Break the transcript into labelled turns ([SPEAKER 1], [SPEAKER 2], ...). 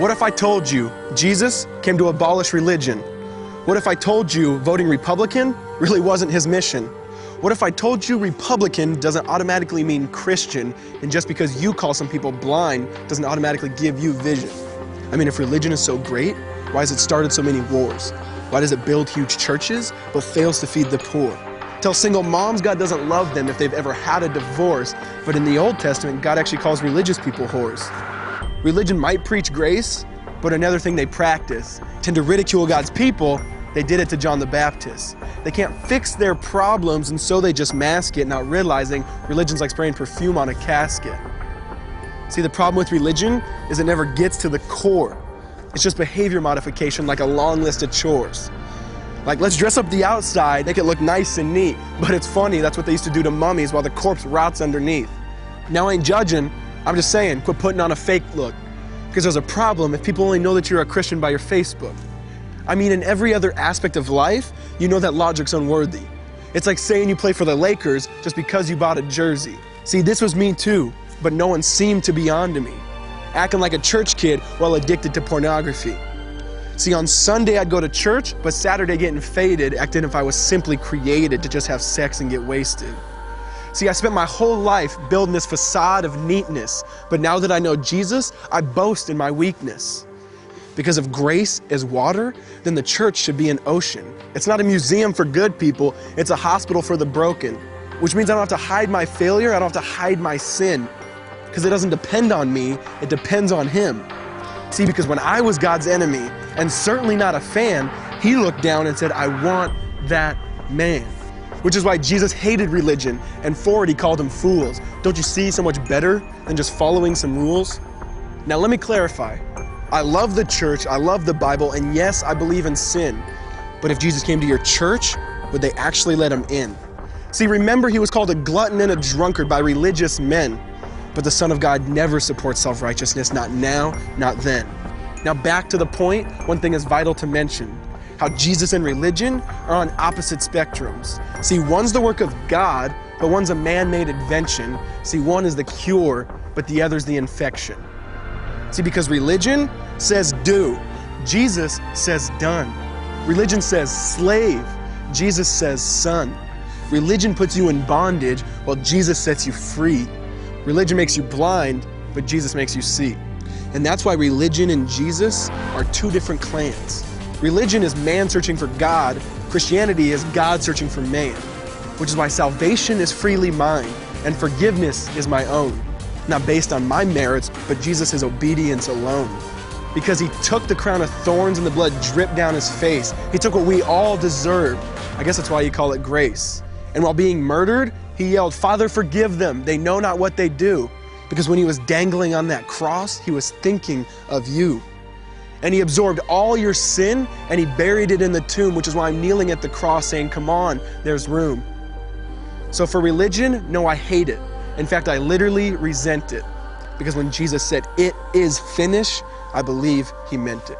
[SPEAKER 1] What if I told you Jesus came to abolish religion? What if I told you voting Republican really wasn't his mission? What if I told you Republican doesn't automatically mean Christian, and just because you call some people blind doesn't automatically give you vision? I mean, if religion is so great, why has it started so many wars? Why does it build huge churches but fails to feed the poor? Tell single moms God doesn't love them if they've ever had a divorce, but in the Old Testament, God actually calls religious people whores. Religion might preach grace, but another thing they practice. Tend to ridicule God's people. They did it to John the Baptist. They can't fix their problems, and so they just mask it, not realizing religion's like spraying perfume on a casket. See, the problem with religion is it never gets to the core. It's just behavior modification, like a long list of chores. Like, let's dress up the outside, make it look nice and neat. But it's funny, that's what they used to do to mummies while the corpse rots underneath. Now, I ain't judging, I'm just saying, quit putting on a fake look. Because there's a problem if people only know that you're a Christian by your Facebook. I mean, in every other aspect of life, you know that logic's unworthy. It's like saying you play for the Lakers just because you bought a jersey. See, this was me too, but no one seemed to be on to me. Acting like a church kid while addicted to pornography. See, on Sunday I'd go to church, but Saturday getting faded, acting if I was simply created to just have sex and get wasted. See, I spent my whole life building this facade of neatness, but now that I know Jesus, I boast in my weakness. Because if grace is water, then the church should be an ocean. It's not a museum for good people, it's a hospital for the broken. Which means I don't have to hide my failure, I don't have to hide my sin. Because it doesn't depend on me, it depends on Him. See, because when I was God's enemy, and certainly not a fan, He looked down and said, I want that man. Which is why Jesus hated religion, and for it He called them fools. Don't you see so much better than just following some rules? Now let me clarify. I love the church, I love the Bible, and yes, I believe in sin. But if Jesus came to your church, would they actually let Him in? See, remember He was called a glutton and a drunkard by religious men. But the Son of God never supports self-righteousness, not now, not then. Now back to the point, one thing is vital to mention. How Jesus and religion are on opposite spectrums. See, one's the work of God, but one's a man-made invention. See, one is the cure, but the other's the infection. See, because religion says do, Jesus says done. Religion says slave, Jesus says son. Religion puts you in bondage, while Jesus sets you free. Religion makes you blind, but Jesus makes you see. And that's why religion and Jesus are two different clans. Religion is man searching for God, Christianity is God searching for man. Which is why salvation is freely mine, and forgiveness is my own. Not based on my merits, but Jesus' obedience alone. Because He took the crown of thorns and the blood dripped down His face. He took what we all deserved. I guess that's why you call it grace. And while being murdered, He yelled, Father, forgive them. They know not what they do. Because when He was dangling on that cross, He was thinking of you. And He absorbed all your sin and He buried it in the tomb, which is why I'm kneeling at the cross saying, come on, there's room. So for religion, no, I hate it. In fact, I literally resent it. Because when Jesus said, it is finished, I believe He meant it.